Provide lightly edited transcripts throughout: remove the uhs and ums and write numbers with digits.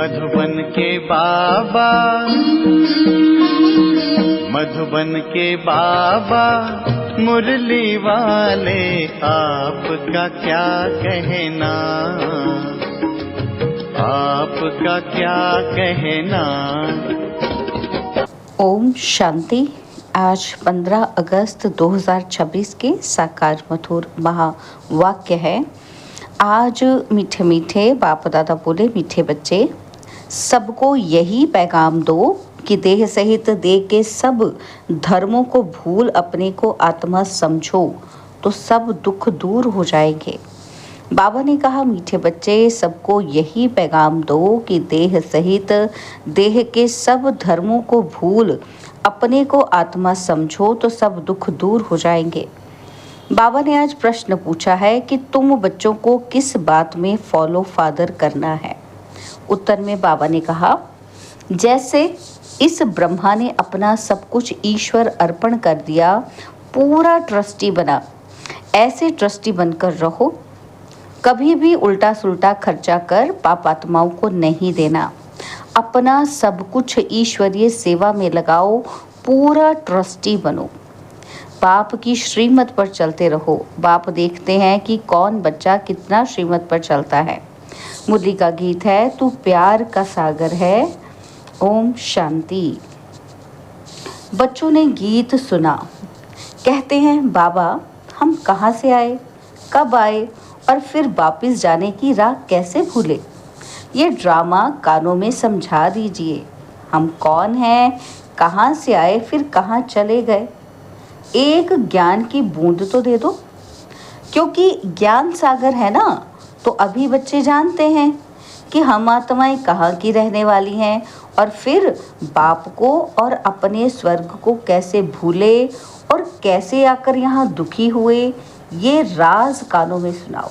मधुबन के बाबा, मधुबन के बाबा मुरली वाले, आपका क्या कहना, आपका क्या कहना। ओम शांति। आज 15 अगस्त 2026 के साकार मधुर महावाक्य है। आज मीठे मीठे बाप दादा बोले, मीठे बच्चे, सबको यही पैगाम दो कि देह सहित देह के सब धर्मों को भूल अपने को आत्मा समझो तो सब दुख दूर हो जाएंगे। बाबा ने कहा, मीठे बच्चे, सबको यही पैगाम दो कि देह सहित देह के सब धर्मों को भूल अपने को आत्मा समझो तो सब दुख दूर हो जाएंगे। बाबा ने आज प्रश्न पूछा है कि तुम बच्चों को किस बात में फॉलो फादर करना है। उत्तर में बाबा ने कहा, जैसे इस ब्रह्मा ने अपना सब कुछ ईश्वर अर्पण कर दिया, पूरा ट्रस्टी बना, ऐसे ट्रस्टी बनकर रहो। कभी भी उल्टा सुल्टा खर्चा कर पापात्माओं को नहीं देना। अपना सब कुछ ईश्वरीय सेवा में लगाओ, पूरा ट्रस्टी बनो। बाप की श्रीमत पर चलते रहो। बाप देखते हैं कि कौन बच्चा कितना श्रीमत पर चलता है। मुरली का गीत है, तू प्यार का सागर है। ओम शांति। बच्चों ने गीत सुना। कहते हैं, बाबा हम कहाँ से आए, कब आए और फिर वापिस जाने की राह कैसे भूले। ये ड्रामा कानों में समझा दीजिए। हम कौन हैं, कहाँ से आए, फिर कहाँ चले गए। एक ज्ञान की बूंद तो दे दो, क्योंकि ज्ञान सागर है ना। तो अभी बच्चे जानते हैं कि हम आत्माएं कहाँ की रहने वाली हैं और फिर बाप को और अपने स्वर्ग को कैसे भूले और कैसे आकर यहाँ दुखी हुए। ये राज कानों में सुनाओ।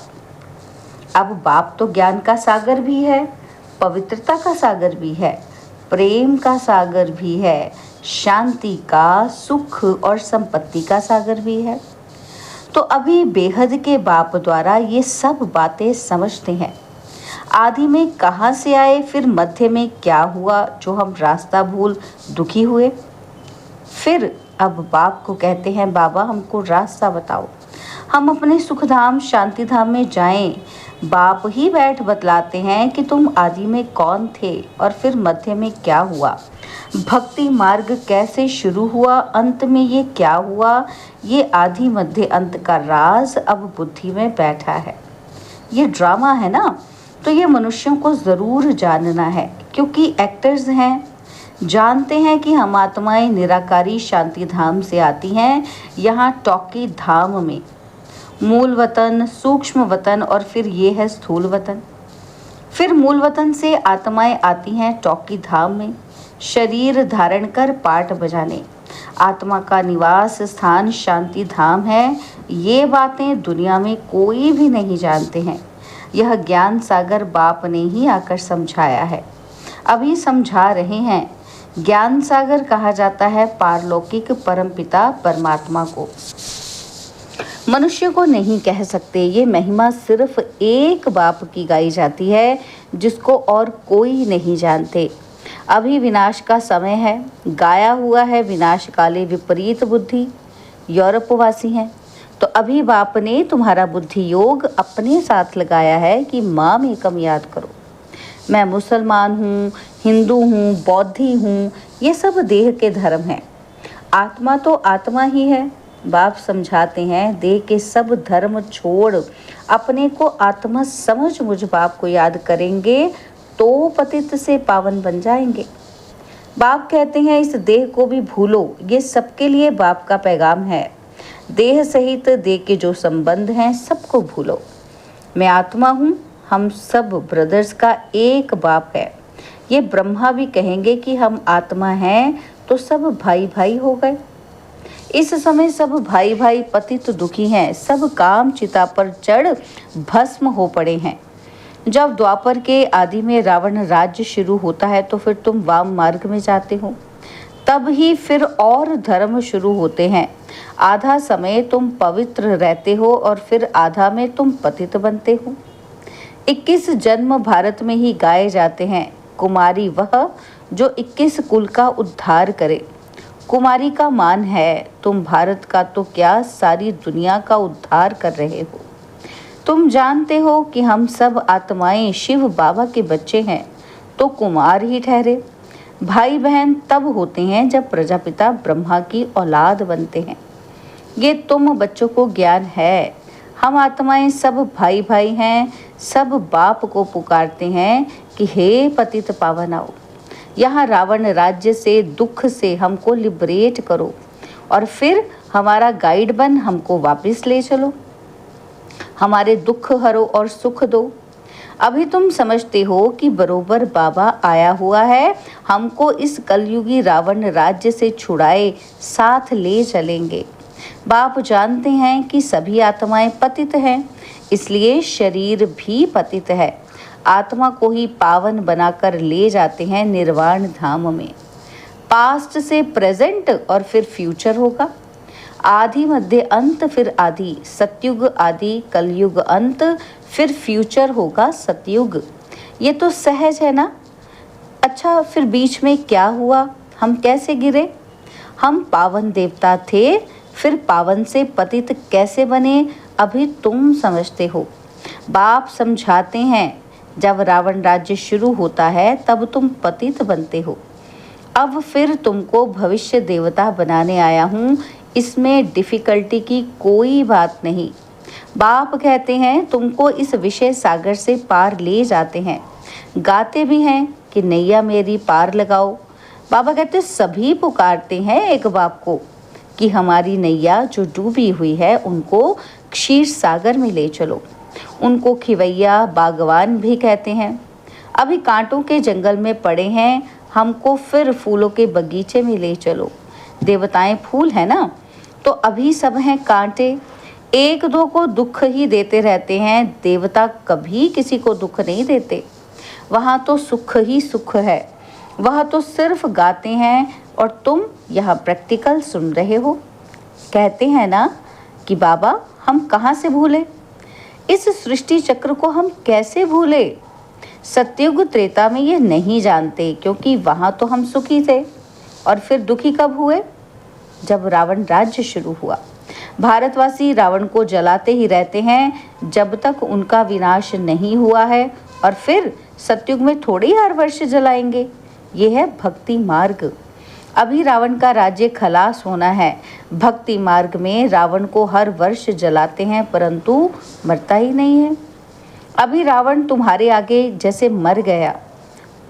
अब बाप तो ज्ञान का सागर भी है, पवित्रता का सागर भी है, प्रेम का सागर भी है, शांति का, सुख और संपत्ति का सागर भी है। तो अभी बेहद के बाप द्वारा ये सब बातें समझते हैं। आदि में कहाँ से आए, फिर मध्य में क्या हुआ जो हम रास्ता भूल दुखी हुए। फिर अब बाप को कहते हैं, बाबा हमको रास्ता बताओ, हम अपने सुखधाम शांतिधाम में जाएं। बाप ही बैठ बतलाते हैं कि तुम आदि में कौन थे और फिर मध्य में क्या हुआ, भक्ति मार्ग कैसे शुरू हुआ, अंत में ये क्या हुआ। ये आदि मध्य अंत का राज अब बुद्धि में बैठा है। ये ड्रामा है ना, तो ये मनुष्यों को ज़रूर जानना है, क्योंकि एक्टर्स हैं, जानते हैं कि हम आत्माएं निराकारी शांति धाम से आती हैं, यहाँ टॉकी धाम में। मूल वतन, सूक्ष्म वतन और फिर ये है स्थूल वतन। फिर मूल वतन से आत्माएं आती हैं टॉकी धाम में, शरीर धारण कर पाठ बजाने। आत्मा का निवास स्थान शांति धाम है। ये बातें दुनिया में कोई भी नहीं जानते हैं। यह ज्ञान सागर बाप ने ही आकर समझाया है, अभी समझा रहे हैं। ज्ञान सागर कहा जाता है पारलौकिक परमपिता परमात्मा को। मनुष्य को नहीं कह सकते। ये महिमा सिर्फ एक बाप की गाई जाती है, जिसको और कोई नहीं जानते। अभी विनाश का समय है। गाया हुआ है विनाश काले विपरीत बुद्धि। यूरोपवासी हैं, तो अभी बाप ने तुम्हारा बुद्धि योग अपने साथ लगाया है कि माम एकम याद करो। मैं मुसलमान हूँ, हिंदू हूँ, बौद्धि हूँ, ये सब देह के धर्म हैं। आत्मा तो आत्मा ही है। बाप समझाते हैं, देह के सब धर्म छोड़ अपने को आत्मा समझ मुझ बाप को याद करेंगे तो पतित से पावन बन जाएंगे। बाप कहते हैं, इस देह को भी भूलो। ये सबके लिए बाप का पैगाम है। देह सहित देह के जो संबंध हैं सबको भूलो। मैं आत्मा हूँ, हम सब ब्रदर्स का एक बाप है। ये ब्रह्मा भी कहेंगे कि हम आत्मा हैं, तो सब भाई भाई हो गए। इस समय सब भाई भाई पतित दुखी हैं, सब काम चिता पर चढ़ भस्म हो पड़े हैं। जब द्वापर के आदि में रावण राज्य शुरू होता है तो फिर तुम वाम मार्ग में जाते हो, तब ही फिर और धर्म शुरू होते हैं। आधा समय तुम पवित्र रहते हो और फिर आधा में तुम पतित बनते हो। 21 जन्म भारत में ही गाए जाते हैं। कुमारी वह जो 21 कुल का उद्धार करे। कुमारी का मान है तुम भारत का तो क्या सारी दुनिया का उद्धार कर रहे हो। तुम जानते हो कि हम सब आत्माएं शिव बाबा के बच्चे हैं तो कुमार ही ठहरे। भाई बहन तब होते हैं जब प्रजापिता ब्रह्मा की औलाद बनते हैं। ये तुम बच्चों को ज्ञान है। हम आत्माएं सब भाई भाई हैं, सब बाप को पुकारते हैं कि हे पतित पावन आओ, यहाँ रावण राज्य से दुख से हमको लिबरेट करो और फिर हमारा गाइड बन हमको वापस ले चलो, हमारे दुख हरो और सुख दो। अभी तुम समझते हो कि बरोबर बाबा आया हुआ है, हमको इस कलयुगी रावण राज्य से छुड़ाए साथ ले चलेंगे। बाप जानते हैं कि सभी आत्माएं पतित हैं, इसलिए शरीर भी पतित है। आत्मा को ही पावन बनाकर ले जाते हैं निर्वाण धाम में। पास्ट से प्रेजेंट और फिर फ्यूचर होगा। आदि मध्य अंत फिर आदि, सतयुग आदि कलयुग अंत, फिर फ्यूचर होगा सतयुग। ये तो सहज है ना। अच्छा फिर बीच में क्या हुआ, हम कैसे गिरे? हम पावन देवता थे, फिर पावन से पतित कैसे बने अभी तुम समझते हो। बाप समझाते हैं जब रावण राज्य शुरू होता है तब तुम पतित बनते हो। अब फिर तुमको भविष्य देवता बनाने आया हूँ, इसमें डिफ़िकल्टी की कोई बात नहीं। बाप कहते हैं तुमको इस विषय सागर से पार ले जाते हैं। गाते भी हैं कि नैया मेरी पार लगाओ। बाबा कहते सभी पुकारते हैं एक बाप को कि हमारी नैया जो डूबी हुई है उनको क्षीर सागर में ले चलो। उनको खिवैया बागवान भी कहते हैं। अभी कांटों के जंगल में पड़े हैं, हमको फिर फूलों के बगीचे में ले चलो। देवताएं फूल है ना, तो अभी सब हैं कांटे, एक दो को दुख ही देते रहते हैं। देवता कभी किसी को दुख नहीं देते, वहाँ तो सुख ही सुख है। वह तो सिर्फ गाते हैं और तुम यहाँ प्रैक्टिकल सुन रहे हो। कहते हैं ना कि बाबा हम कहाँ से भूले, इस सृष्टि चक्र को हम कैसे भूले। सतयुग त्रेता में ये नहीं जानते क्योंकि वहाँ तो हम सुखी थे। और फिर दुखी कब हुए? जब रावण राज्य शुरू हुआ। भारतवासी रावण को जलाते ही रहते हैं जब तक उनका विनाश नहीं हुआ है, और फिर सतयुग में थोड़े ही हर वर्ष जलाएंगे। ये है भक्ति मार्ग। अभी रावण का राज्य खलास होना है। भक्ति मार्ग में रावण को हर वर्ष जलाते हैं परंतु मरता ही नहीं है। अभी रावण तुम्हारे आगे जैसे मर गया।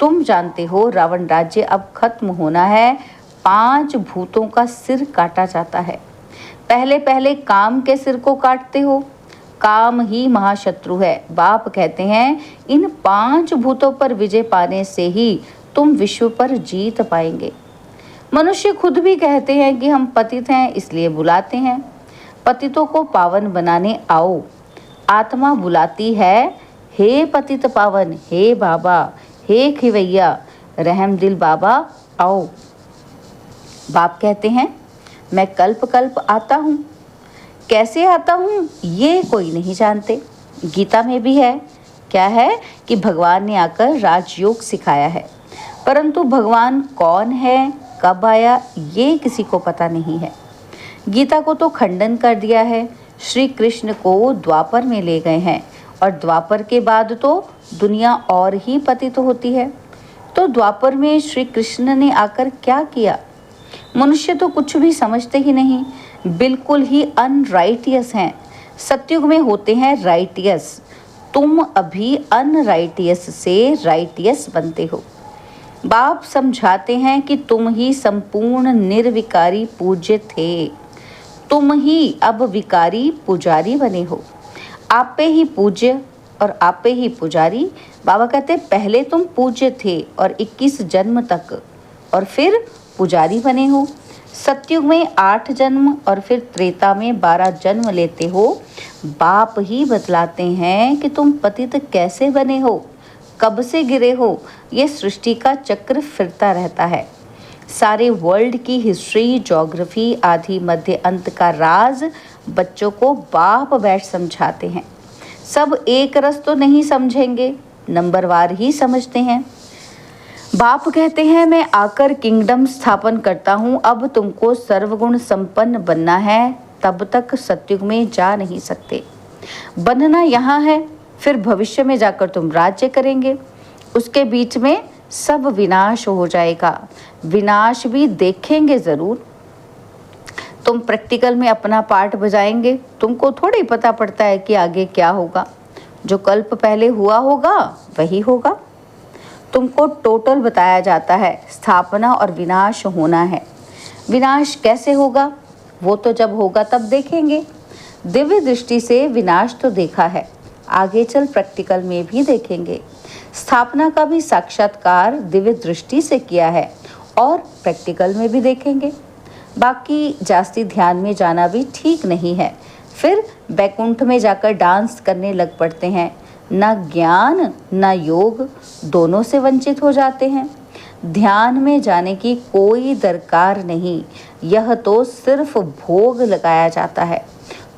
तुम जानते हो रावण राज्य अब खत्म होना है। 5 भूतों का सिर काटा जाता है। पहले पहले काम के सिर को काटते हो। काम ही महाशत्रु है। बाप कहते हैं इन 5 भूतों पर विजय पाने से ही तुम विश्व पर जीत पाएंगे। मनुष्य खुद भी कहते हैं कि हम पतित हैं, इसलिए बुलाते हैं पतितों को पावन बनाने आओ। आत्मा बुलाती है, हे पतित पावन, हे बाबा, हे खिवैया, रहम दिल बाबा आओ। बाप कहते हैं मैं कल्प कल्प आता हूँ। कैसे आता हूँ ये कोई नहीं जानते। गीता में भी है, क्या है कि भगवान ने आकर राजयोग सिखाया है, परंतु भगवान कौन है, कब आया, ये किसी को पता नहीं है। गीता को तो खंडन कर दिया है। श्री कृष्ण को द्वापर में ले गए हैं और द्वापर के बाद तो दुनिया और ही पतित होती है। तो द्वापर में श्री कृष्ण ने आकर क्या किया? मनुष्य तो कुछ भी समझते ही नहीं, बिल्कुल ही अनराइटियस हैं। सतयुग में होते हैं राइटियस। तुम अभी अनराइटियस से राइटियस बनते हो। बाप समझाते हैं कि तुम ही संपूर्ण निर्विकारी पूज्य थे। तुम ही अब विकारी पुजारी बने हो। आपे ही पूज्य और आपे ही पुजारी। बाबा कहते पहले तुम पूज्य थे और 21 जन्म तक, और फिर पुजारी बने हो। सतयुग में 8 जन्म और फिर त्रेता में 12 जन्म लेते हो। बाप ही बतलाते हैं कि तुम पतित कैसे बने हो, कब से गिरे हो। ये सृष्टि का चक्र फिरता रहता है। सारे वर्ल्ड की हिस्ट्री, ज्योग्राफी, आदि मध्य अंत का राज बच्चों को बाप बैठ समझाते हैं। सब एक रस तो नहीं समझेंगे, नंबरवार ही समझते हैं। बाप कहते हैं मैं आकर किंगडम स्थापन करता हूँ, अब तुमको सर्वगुण संपन्न बनना है, तब तक सतयुग में जा नहीं सकते। बनना यहाँ है, फिर भविष्य में जाकर तुम राज्य करेंगे, उसके बीच में सब विनाश हो जाएगा। विनाश भी देखेंगे जरूर। तुम प्रैक्टिकल में अपना पार्ट बजाएंगे, तुमको थोड़ी पता पड़ता है कि आगे क्या होगा। जो कल्प पहले हुआ होगा वही होगा। तुमको टोटल बताया जाता है, स्थापना और विनाश होना है। विनाश कैसे होगा वो तो जब होगा तब देखेंगे। दिव्य दृष्टि से विनाश तो देखा है, आगे चल प्रैक्टिकल में भी देखेंगे। स्थापना का भी साक्षात्कार दिव्य दृष्टि से किया है और प्रैक्टिकल में भी देखेंगे। बाकी जास्ती ध्यान में जाना भी ठीक नहीं है, फिर बैकुंठ में जाकर डांस करने लग पड़ते हैं। न ज्ञान न योग, दोनों से वंचित हो जाते हैं। ध्यान में जाने की कोई दरकार नहीं, यह तो सिर्फ भोग लगाया जाता है।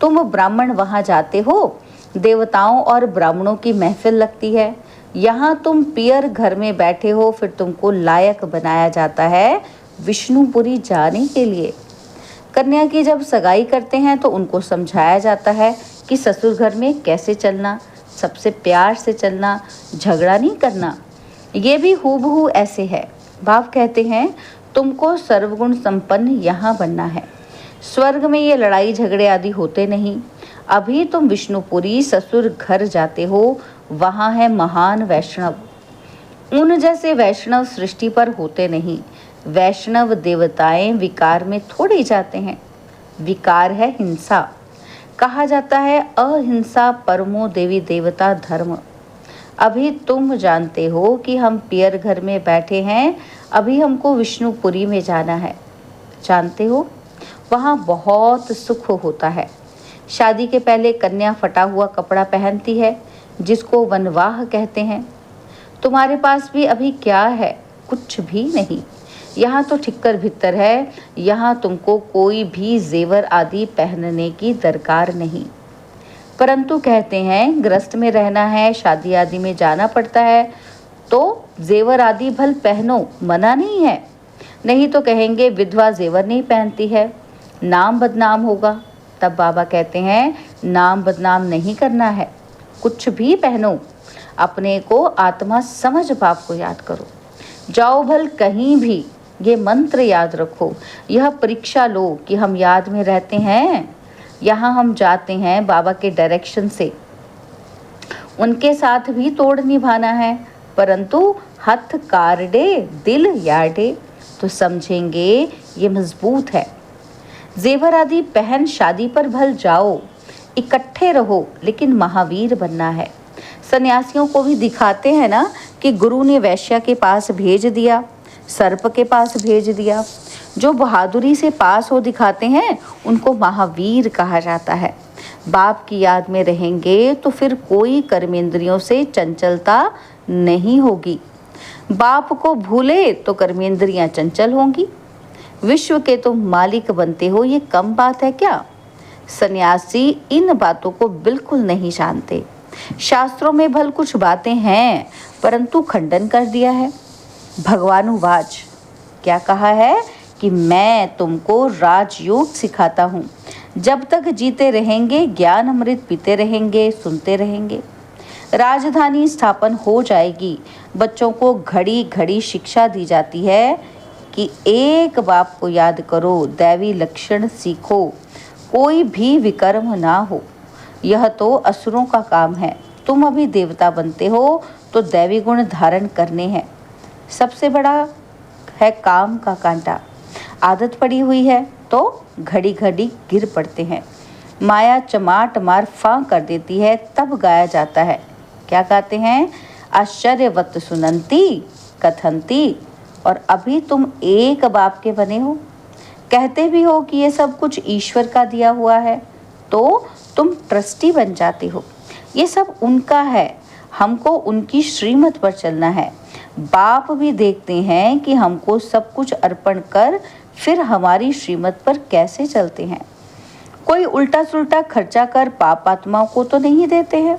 तुम ब्राह्मण वहाँ जाते हो, देवताओं और ब्राह्मणों की महफिल लगती है। यहाँ तुम पियर घर में बैठे हो, फिर तुमको लायक बनाया जाता है विष्णुपुरी जाने के लिए। कन्या की जब सगाई करते हैं तो उनको समझाया जाता है कि ससुर घर में कैसे चलना, सबसे प्यार से चलना, झगड़ा नहीं करना। ये भी हूबहू ऐसे है। बाप कहते हैं तुमको सर्वगुण संपन्न यहाँ बनना है। स्वर्ग में ये लड़ाई झगड़े आदि होते नहीं। अभी तुम विष्णुपुरी ससुर घर जाते हो, वहाँ है महान वैष्णव। उन जैसे वैष्णव सृष्टि पर होते नहीं। वैष्णव देवताएं विकार में थोड़े जाते हैं। विकार है हिंसा। कहा जाता है अहिंसा परमो देवी देवता धर्म। अभी तुम जानते हो कि हम पियर घर में बैठे हैं, अभी हमको विष्णुपुरी में जाना है। जानते हो वहाँ बहुत सुख होता है। शादी के पहले कन्या फटा हुआ कपड़ा पहनती है, जिसको वनवाह कहते हैं। तुम्हारे पास भी अभी क्या है? कुछ भी नहीं। यहाँ तो ठिक्कर भित्तर है। यहाँ तुमको कोई भी जेवर आदि पहनने की दरकार नहीं। परंतु कहते हैं गृहस्थ में रहना है, शादी आदि में जाना पड़ता है, तो जेवर आदि भल पहनो, मना नहीं है। नहीं तो कहेंगे विधवा जेवर नहीं पहनती है, नाम बदनाम होगा। तब बाबा कहते हैं नाम बदनाम नहीं करना है, कुछ भी पहनो, अपने को आत्मा समझ बाप को याद करो। जाओ भल कहीं भी, ये मंत्र याद रखो, यह परीक्षा लो कि हम याद में रहते हैं। यहाँ हम जाते हैं बाबा के डायरेक्शन से, उनके साथ भी तोड़ निभाना है, परंतु हथ कारडे दिल याडे, तो समझेंगे ये मजबूत है। जेवर आदि पहन शादी पर भल जाओ, इकट्ठे रहो, लेकिन महावीर बनना है। सन्यासियों को भी दिखाते हैं ना कि गुरु ने वैश्या के पास भेज दिया, सर्प के पास भेज दिया। जो बहादुरी से पास हो दिखाते हैं उनको महावीर कहा जाता है। बाप की याद में रहेंगे तो फिर कोई कर्मेंद्रियों से चंचलता नहीं होगी। बाप को भूले तो कर्मेंद्रियां चंचल होंगी। विश्व के तुम मालिक बनते हो, ये कम बात है क्या? सन्यासी इन बातों को बिल्कुल नहीं जानते। शास्त्रों में भल कुछ बातें हैं, परंतु खंडन कर दिया है। भगवानुवाच क्या कहा है कि मैं तुमको राजयोग सिखाता हूँ। जब तक जीते रहेंगे ज्ञान अमृत पीते रहेंगे, सुनते रहेंगे। राजधानी स्थापन हो जाएगी। बच्चों को घड़ी घड़ी शिक्षा दी जाती है कि एक बाप को याद करो, दैवी लक्षण सीखो, कोई भी विकर्म ना हो। यह तो असुरों का काम है। तुम अभी देवता बनते हो तो दैवी गुण धारण करने हैं। सबसे बड़ा है काम का कांटा। आदत पड़ी हुई है तो घड़ी घड़ी गिर पड़ते हैं। माया चमाट मार फां कर देती है, तब गाया जाता है। क्या गाते हैं? आश्चर्यवत सुनंती कथंती। और अभी तुम एक बाप के बने हो, कहते भी हो कि ये सब कुछ ईश्वर का दिया हुआ है, तो तुम ट्रस्टी बन जाते हो। ये सब उनका है, हमको उनकी श्रीमत पर चलना है। बाप भी देखते हैं कि हमको सब कुछ अर्पण कर फिर हमारी श्रीमत पर कैसे चलते हैं। कोई उल्टा सुल्टा खर्चा कर पाप आत्माओं को तो नहीं देते हैं।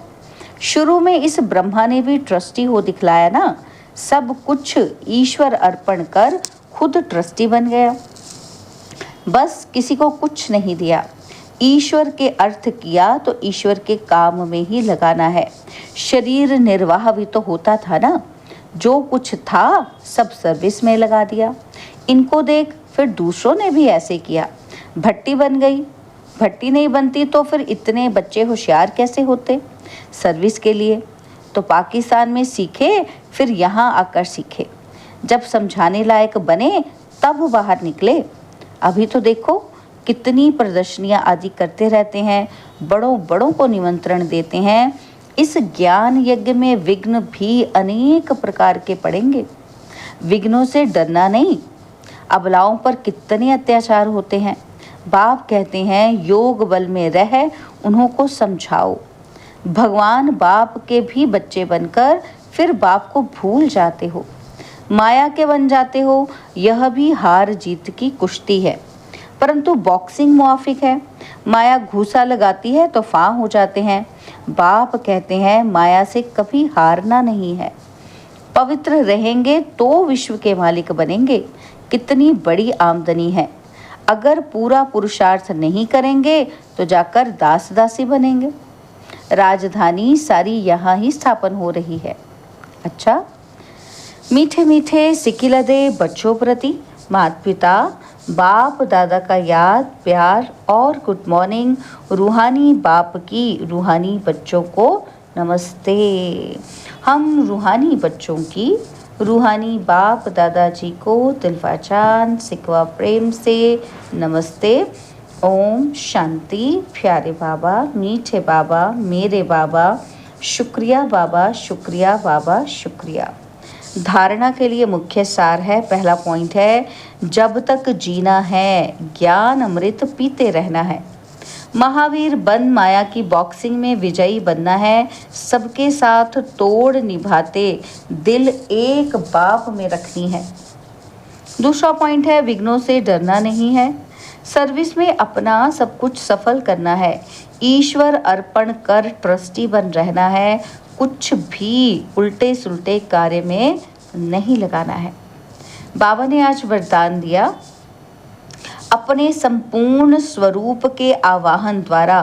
शुरू में इस ब्रह्मा ने भी ट्रस्टी हो दिखलाया ना, सब कुछ ईश्वर अर्पण कर खुद ट्रस्टी बन गया। बस किसी को कुछ नहीं दिया, ईश्वर के अर्थ किया तो ईश्वर के काम में ही लगाना है। शरीर निर्वाह भी तो होता था ना, जो कुछ था सब सर्विस में लगा दिया। इनको देख फिर दूसरों ने भी ऐसे किया, भट्टी बन गई। भट्टी नहीं बनती तो फिर इतने बच्चे होशियार कैसे होते सर्विस के लिए। तो पाकिस्तान में सीखे, फिर यहाँ आकर सीखे। जब समझाने लायक बने तब बाहर निकले। अभी तो देखो कितनी प्रदर्शनियां आदि करते रहते हैं, बड़ों बड़ों को निमंत्रण देते हैं। इस ज्ञान यज्ञ में विघ्न भी अनेक प्रकार के पड़ेंगे। विघ्नों से डरना नहीं। अबलाओं पर कितने अत्याचार होते हैं। बाप कहते हैं योग बल में रह उन्हों को समझाओ। भगवान बाप के भी बच्चे बनकर फिर बाप को भूल जाते हो, माया के बन जाते हो। यह भी हार जीत की कुश्ती है, परंतु बॉक्सिंग मुआफिक है। माया घूसा लगाती है तो फां हो जाते हैं। बाप कहते हैं माया से कभी हारना नहीं है। पवित्र रहेंगे तो विश्व के मालिक बनेंगे। कितनी बड़ी आमदनी है। अगर पूरा पुरुषार्थ नहीं करेंगे तो जाकर दास दासी बनेंगे। राजधानी सारी यहाँ ही स्थापन हो रही है। अच्छा, मीठे मीठे सिकिलदे बच्चों प्रति माता पिता बाप दादा का याद प्यार और गुड मॉर्निंग। रूहानी बाप की रूहानी बच्चों को नमस्ते। हम रूहानी बच्चों की रूहानी बाप दादाजी को दिलवाचान सिकवा प्रेम से नमस्ते। ओम शांति। प्यारे बाबा, मीठे बाबा, मेरे बाबा, शुक्रिया बाबा, शुक्रिया बाबा, शुक्रिया। धारणा के लिए मुख्य सार है, पहला पॉइंट है, जब तक जीना है ज्ञान अमृत पीते रहना है। महावीर बन माया की बॉक्सिंग में विजयी बनना है। सबके साथ तोड़ निभाते दिल एक बाप में रखनी है। दूसरा पॉइंट है, विघ्नों से डरना नहीं है। सर्विस में अपना सब कुछ सफल करना है। ईश्वर अर्पण कर ट्रस्टी बन रहना है। कुछ भी उल्टे सुलटे कार्य में नहीं लगाना है। बाबा ने आज वरदान दिया, अपने संपूर्ण स्वरूप के आवाहन द्वारा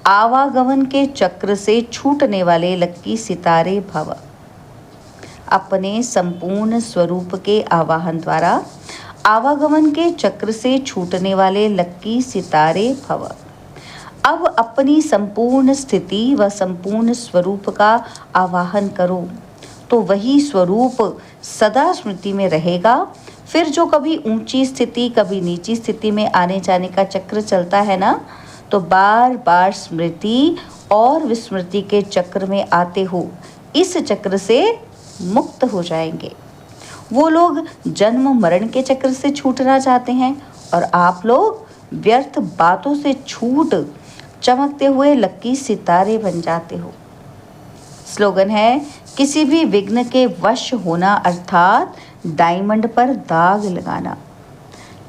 आवागमन के चक्र से छूटने वाले लक्की सितारे भव। अपने संपूर्ण स्वरूप के आवाहन द्वारा आवागमन के चक्र से छूटने वाले लक्की सितारे भव। अब अपनी संपूर्ण स्थिति व संपूर्ण स्वरूप का आवाहन करो तो वही स्वरूप सदा स्मृति में रहेगा। फिर जो कभी ऊंची स्थिति कभी नीची स्थिति में आने जाने का चक्र चलता है ना, तो बार बार स्मृति और विस्मृति के चक्र में आते हो इस चक्र से मुक्त हो जाएंगे। वो लोग जन्म मरण के चक्र से छूटना चाहते हैं और आप लोग व्यर्थ बातों से छूट चमकते हुए लक्की सितारे बन जाते हो। स्लोगन है, किसी भी विघ्न के वश होना अर्थात डायमंड पर दाग लगाना।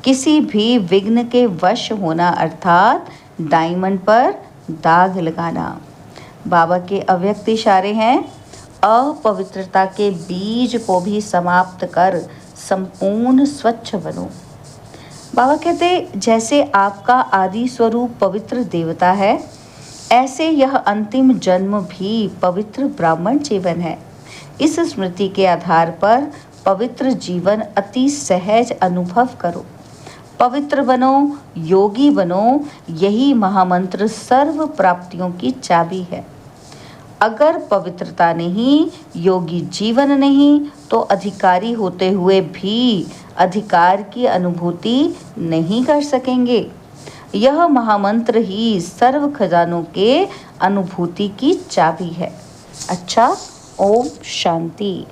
किसी भी विघ्न के वश होना अर्थात डायमंड पर दाग लगाना। बाबा के अव्यक्त इशारे हैं, अपवित्रता के बीज को भी समाप्त कर संपूर्ण स्वच्छ बनो। बाबा कहते, जैसे आपका आदि स्वरूप पवित्र देवता है, ऐसे यह अंतिम जन्म भी पवित्र ब्राह्मण जीवन है। इस स्मृति के आधार पर पवित्र जीवन अति सहज अनुभव करो। पवित्र बनो, योगी बनो, यही महामंत्र सर्व प्राप्तियों की चाबी है। अगर पवित्रता नहीं, योगी जीवन नहीं, तो अधिकारी होते हुए भी अधिकार की अनुभूति नहीं कर सकेंगे। यह महामंत्र ही सर्व खजानों के अनुभूति की चाबी है। अच्छा, ओम शांति।